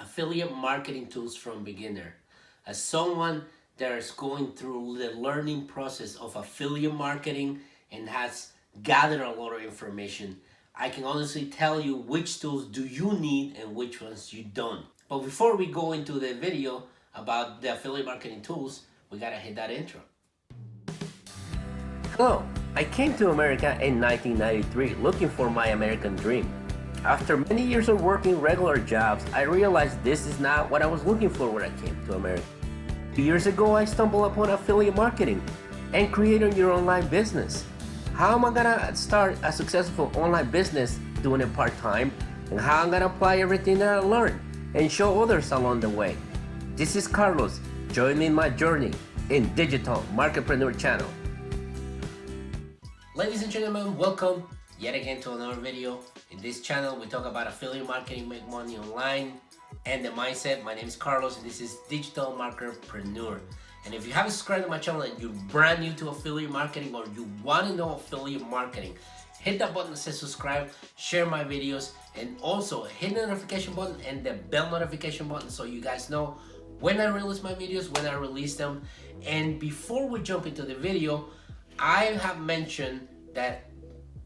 affiliate marketing tools from beginner. As someone that is going through the learning process of affiliate marketing and has gathered a lot of information, I can honestly tell you which tools do you need and which ones you don't. But before we go into the video about the affiliate marketing tools, we gotta hit that intro. Hello, I came to America in 1993 looking for my American dream. After many years of working regular jobs, I realized this is not what I was looking for when I came to America. 2 years ago, I stumbled upon affiliate marketing and creating your online business. How am I gonna start a successful online business doing it part-time, and how I'm gonna apply everything that I learned and show others along the way? This is Carlos. Join me in my journey in Digital Marketpreneur channel. Ladies and gentlemen, welcome yet again to another video. In this channel, we talk about affiliate marketing, make money online, and the mindset. My name is Carlos, and this is Digital Marketpreneur. And if you haven't subscribed to my channel and you're brand new to affiliate marketing or you want to know affiliate marketing, hit that button that says subscribe, share my videos, and also hit the notification button and the bell notification button so you guys know when I release my videos, when I release them. And before we jump into the video, I have mentioned that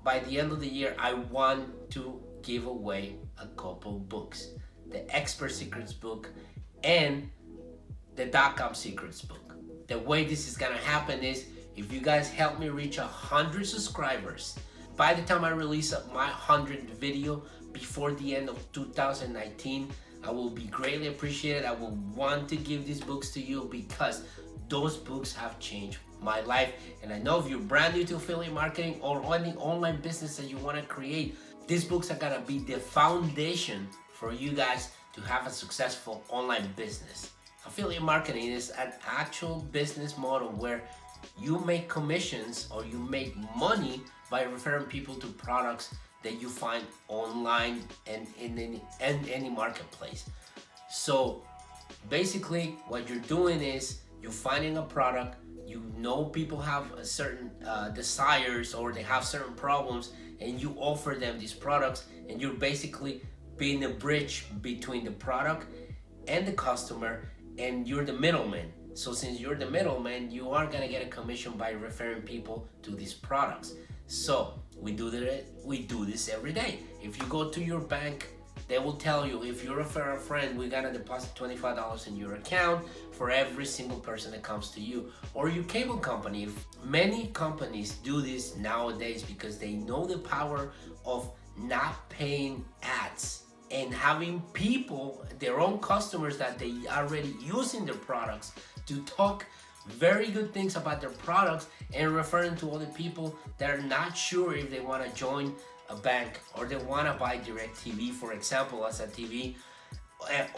by the end of the year, I want to give away a couple books. The Expert Secrets book and the .com Secrets book. The way this is gonna happen is if you guys help me reach 100 subscribers, by the time I release my 100th video before the end of 2019, I will be greatly appreciated. I will want to give these books to you because those books have changed my life. And I know if you're brand new to affiliate marketing or any online business that you want to create, these books are gonna be the foundation for you guys to have a successful online business. Affiliate marketing is an actual business model where you make commissions or you make money by referring people to products that you find online and in any marketplace. So basically what you're doing is you're finding a product, you know people have a certain desires or they have certain problems, and you offer them these products, and you're basically being a bridge between the product and the customer, and you're the middleman. So since you're the middleman, you are gonna get a commission by referring people to these products. So we do this every day. If you go to your bank, they will tell you, if you refer a friend, we're gonna deposit $25 in your account for every single person that comes to you. Or your cable company. Many companies do this nowadays because they know the power of not paying ads and having people, their own customers that they already using their products, to talk very good things about their products and referring to other people that are not sure if they want to join a bank or they want to buy DirecTV, for example, as a TV,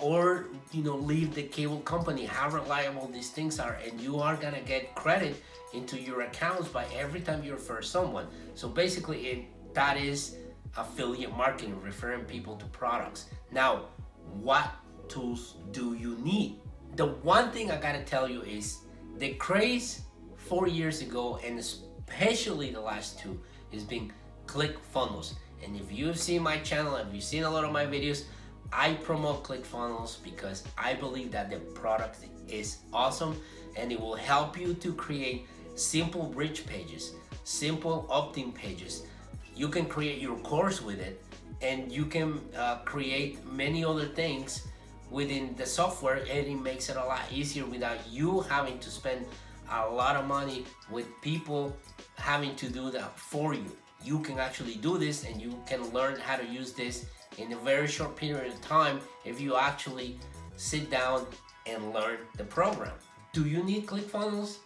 or leave the cable company, how reliable these things are, and you are gonna get credit into your accounts by every time you refer someone. So basically that is affiliate marketing, referring people to products. Now, what tools do you need? The one thing I gotta tell you is the craze 4 years ago, and especially the last two, is being ClickFunnels. And if you've seen my channel, if you've seen a lot of my videos, I promote ClickFunnels because I believe that the product is awesome and it will help you to create simple bridge pages, simple opt-in pages. You can create your course with it, and you can create many other things within the software, and it makes it a lot easier without you having to spend a lot of money with people having to do that for you. You can actually do this, and you can learn how to use this in a very short period of time if you actually sit down and learn the program. Do you need ClickFunnels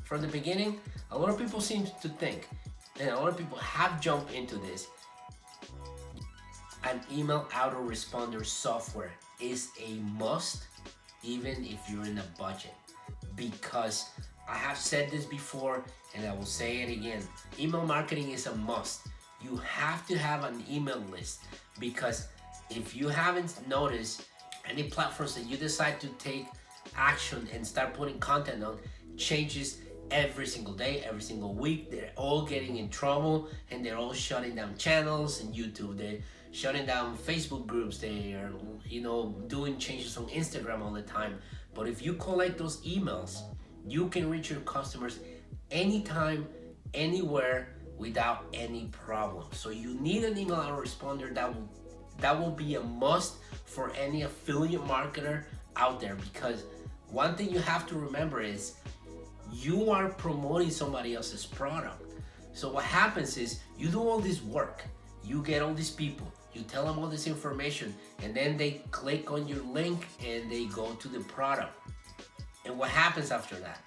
from the beginning? A lot of people seem to think, and a lot of people have jumped into this, an email autoresponder software is a must, even if you're in a budget. Because I have said this before and I will say it again, email marketing is a must. You have to have an email list, because if you haven't noticed, any platforms that you decide to take action and start putting content on changes every single day, every single week. They're all getting in trouble, and they're all shutting down channels. And YouTube, they're shutting down Facebook groups. They are, doing changes on Instagram all the time. But if you collect those emails, you can reach your customers anytime, anywhere, without any problem. So you need an email autoresponder that will be a must for any affiliate marketer out there, because one thing you have to remember is you are promoting somebody else's product. So what happens is you do all this work, you get all these people, you tell them all this information, and then they click on your link and they go to the product. And what happens after that?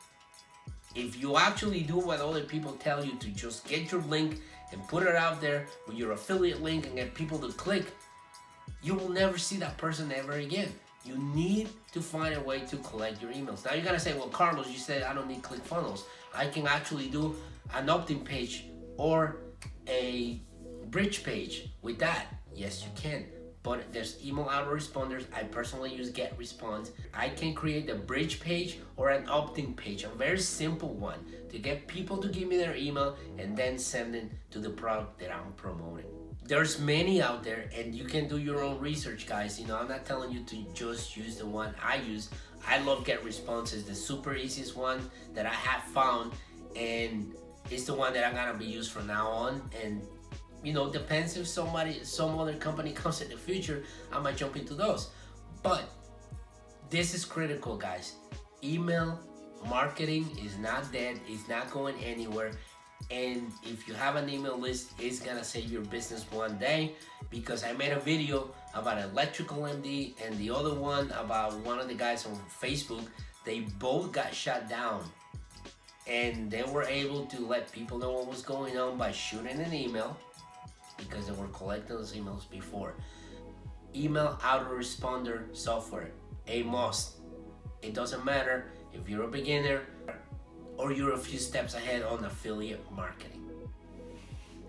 If you actually do what other people tell you to, just get your link and put it out there with your affiliate link and get people to click, you will never see that person ever again. You need to find a way to collect your emails. Now you're gonna say, well, Carlos, you said I don't need ClickFunnels. I can actually do an opt-in page or a bridge page with that. Yes, you can. But there's email autoresponders. I personally use GetResponse. I can create a bridge page or an opt-in page, a very simple one, to get people to give me their email and then send it to the product that I'm promoting. There's many out there, and you can do your own research, guys. I'm not telling you to just use the one I use. I love GetResponse. It's the super easiest one that I have found, and it's the one that I'm gonna be used from now on. And depends if some other company comes in the future, I might jump into those. But this is critical, guys. Email marketing is not dead. It's not going anywhere. And if you have an email list, it's gonna save your business one day, because I made a video about Electrical MD and the other one about one of the guys on Facebook. They both got shut down, and they were able to let people know what was going on by shooting an email, because they were collecting those emails before. Email autoresponder software, a must. It doesn't matter if you're a beginner or you're a few steps ahead on affiliate marketing.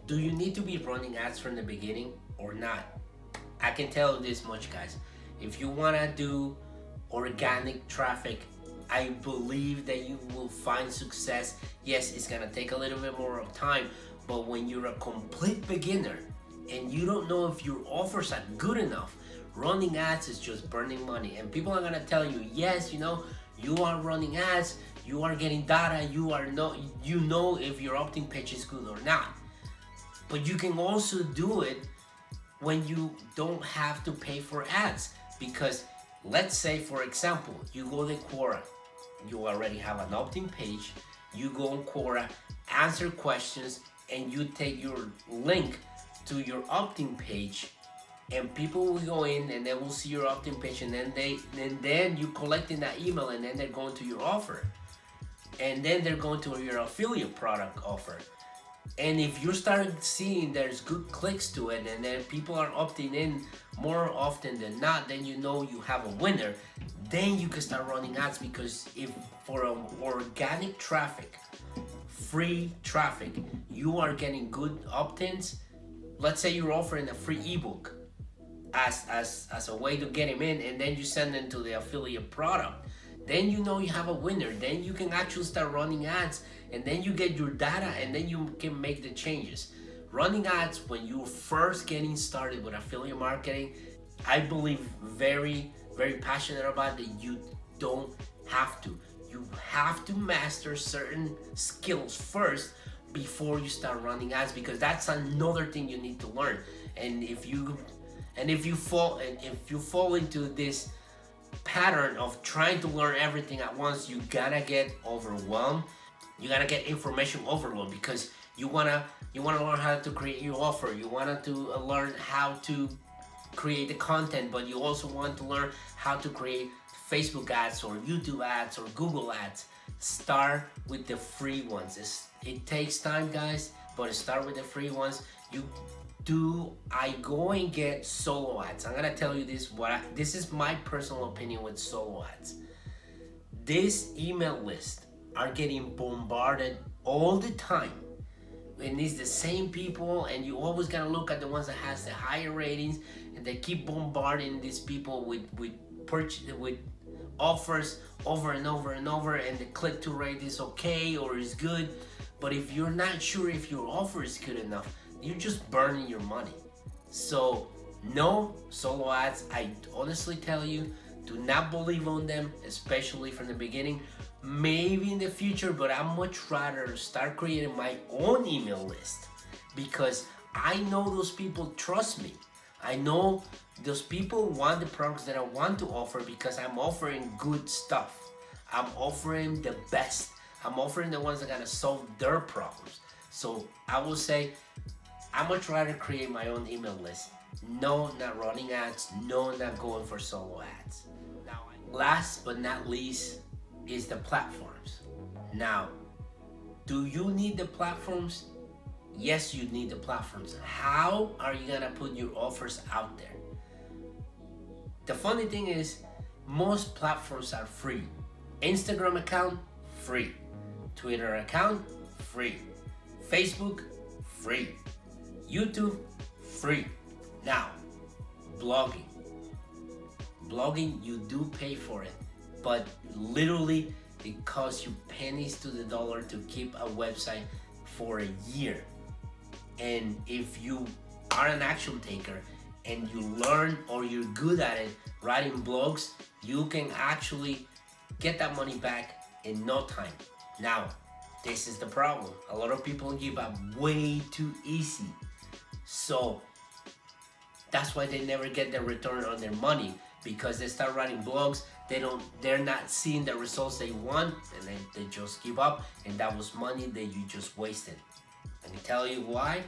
Do you need to be running ads from the beginning or not? I can tell you this much, guys. If you wanna do organic traffic, I believe that you will find success. Yes, it's gonna take a little bit more of time, but when you're a complete beginner and you don't know if your offers are good enough, running ads is just burning money. And people are gonna tell you, yes, you are running ads, you are getting data, you know if your opt-in page is good or not. But you can also do it when you don't have to pay for ads. Because let's say, for example, you go to Quora, you already have an opt-in page, you go on Quora, answer questions, and you take your link to your opt-in page, and people will go in and they will see your opt-in page, and then you collecting that email, and then they're going to your offer, and then they're going to your affiliate product offer. And if you start seeing there's good clicks to it, and then people are opting in more often than not, then you have a winner. Then you can start running ads, because if for organic traffic, free traffic, you are getting good opt-ins. Let's say you're offering a free ebook as a way to get him in, and then you send them to the affiliate product. Then you have a winner. Then you can actually start running ads, and then you get your data, and then you can make the changes. Running ads when you're first getting started with affiliate marketing, I believe very, very passionate about that. You don't have to. You have to master certain skills first before you start running ads, because that's another thing you need to learn. And if you fall into this pattern of trying to learn everything at once, you gotta get overwhelmed. You gotta get information overload, because you wanna learn how to create your offer. You want to learn how to create the content, but you also want to learn how to create Facebook ads or YouTube ads or Google ads. Start with the free ones. It takes time, guys, but start with the free ones. I go and get solo ads. I'm gonna tell you this. This is my personal opinion with solo ads. This email list are getting bombarded all the time, and it's the same people, and you always gotta look at the ones that has the higher ratings, and they keep bombarding these people with offers over and over and over, and the click-to rate is okay or is good. But if you're not sure if your offer is good enough, you're just burning your money. So No solo ads. I honestly tell you, do not believe on them, especially from the beginning. Maybe in the future, but I'd much rather start creating my own email list, because I know those people trust me. I know those people want the products that I want to offer because I'm offering good stuff. I'm offering the best. I'm offering the ones that are gonna solve their problems. So I will say, I much rather create my own email list. No, not running ads. No, not going for solo ads. Now, last but not least is the platforms. Now, do you need the platforms? Yes, you need the platforms. How are you gonna put your offers out there? The funny thing is, most platforms are free. Instagram account, free. Twitter account, free. Facebook, free. YouTube, free. Now, blogging. Blogging, you do pay for it, but literally it costs you pennies to the dollar to keep a website for a year. And if you are an action taker and you learn or you're good at it, writing blogs, you can actually get that money back in no time. Now, this is the problem. A lot of people give up way too easy. So that's why they never get the return on their money, because they start writing blogs, they're not seeing the results they want, and then they just give up, and that was money that you just wasted. Let me tell you why,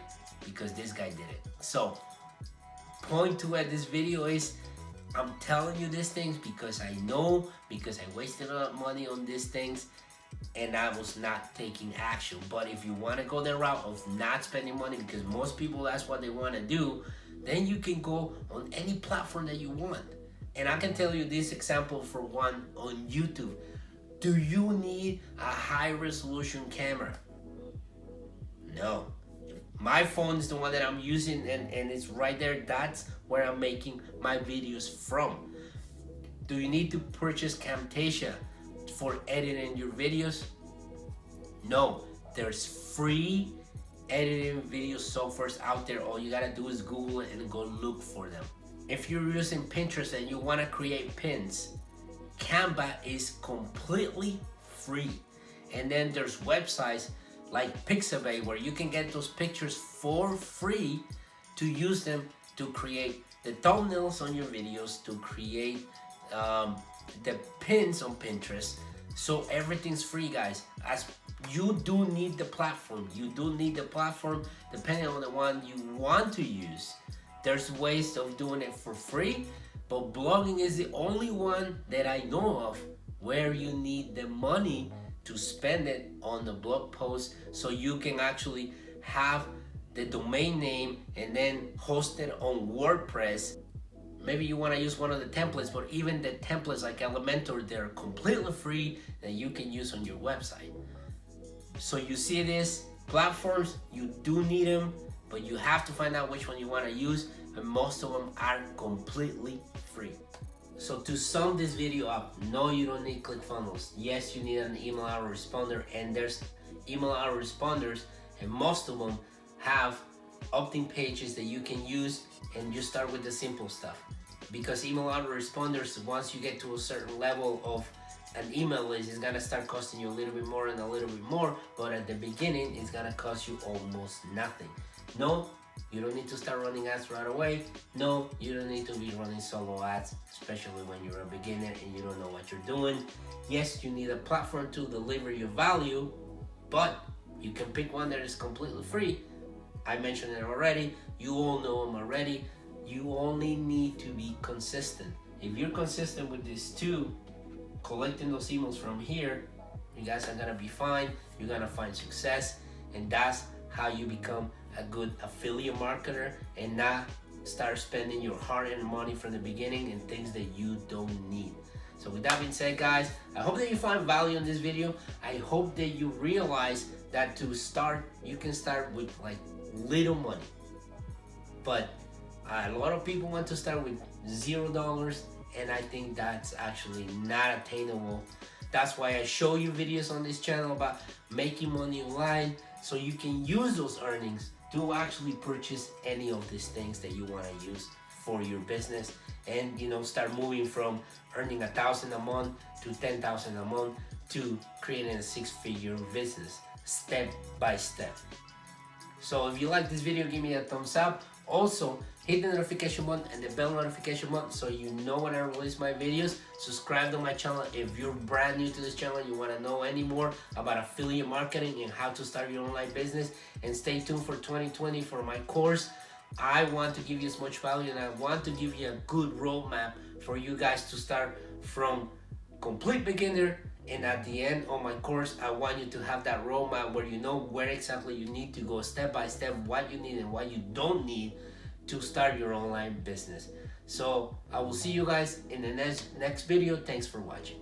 because this guy did it. So point two at this video is, I'm telling you these things because I know, because I wasted a lot of money on these things and I was not taking action. But if you want to go the route of not spending money, because most people that's what they want to do, then you can go on any platform that you want. And I can tell you this example for one on YouTube. Do you need a high resolution camera? No. My phone is the one that I'm using, and it's right there. That's where I'm making my videos from. Do you need to purchase Camtasia for editing your videos? No. There's free editing video softwares out there. All you gotta do is Google it and go look for them. If you're using Pinterest and you wanna create pins, Canva is completely free. And then there's websites like Pixabay where you can get those pictures for free to use them to create the thumbnails on your videos, to create the pins on Pinterest. So everything's free, guys. As you do need the platform. You do need the platform depending on the one you want to use. There's ways of doing it for free, but blogging is the only one that I know of where you need the money to spend it on the blog post, so you can actually have the domain name and then host it on WordPress. Maybe you want to use one of the templates, but even the templates like Elementor, they're completely free that you can use on your website. So you see this, platforms, you do need them, but you have to find out which one you want to use, and most of them are completely free. So to sum this video up, no, you don't need ClickFunnels. Yes, you need an email autoresponder, and there's email autoresponders, and most of them have opt-in pages that you can use, and you start with the simple stuff. Because email autoresponders, once you get to a certain level of an email list, it's gonna start costing you a little bit more and a little bit more, but at the beginning, it's gonna cost you almost nothing. No, you don't need to start running ads right away. No, you don't need to be running solo ads, especially when you're a beginner and you don't know what you're doing. Yes, you need a platform to deliver your value, but you can pick one that is completely free. I mentioned it already. You all know them already. You only need to be consistent. If you're consistent with these two, collecting those emails from here, you guys are gonna be fine. You're gonna find success, and that's how you become a good affiliate marketer and not start spending your hard-earned money from the beginning in things that you don't need. So with that being said, guys, I hope that you find value in this video. I hope that you realize that to start, you can start with like little money. But a lot of people want to start with $0, and I think that's actually not attainable. That's why I show you videos on this channel about making money online, so you can use those earnings to actually purchase any of these things that you want to use for your business, and start moving from earning 1,000 a month to 10,000 a month to creating a six-figure business step by step. So if you like this video, give me a thumbs up. Also, hit the notification button and the bell notification button so you know when I release my videos. Subscribe to my channel if you're brand new to this channel, you want to know any more about affiliate marketing and how to start your online business. And stay tuned for 2020 for my course. I want to give you as much value, and I want to give you a good roadmap for you guys to start from complete beginner. And at the end of my course, I want you to have that roadmap where you know where exactly you need to go step by step, what you need and what you don't need to start your online business. So I will see you guys in the next video. Thanks for watching.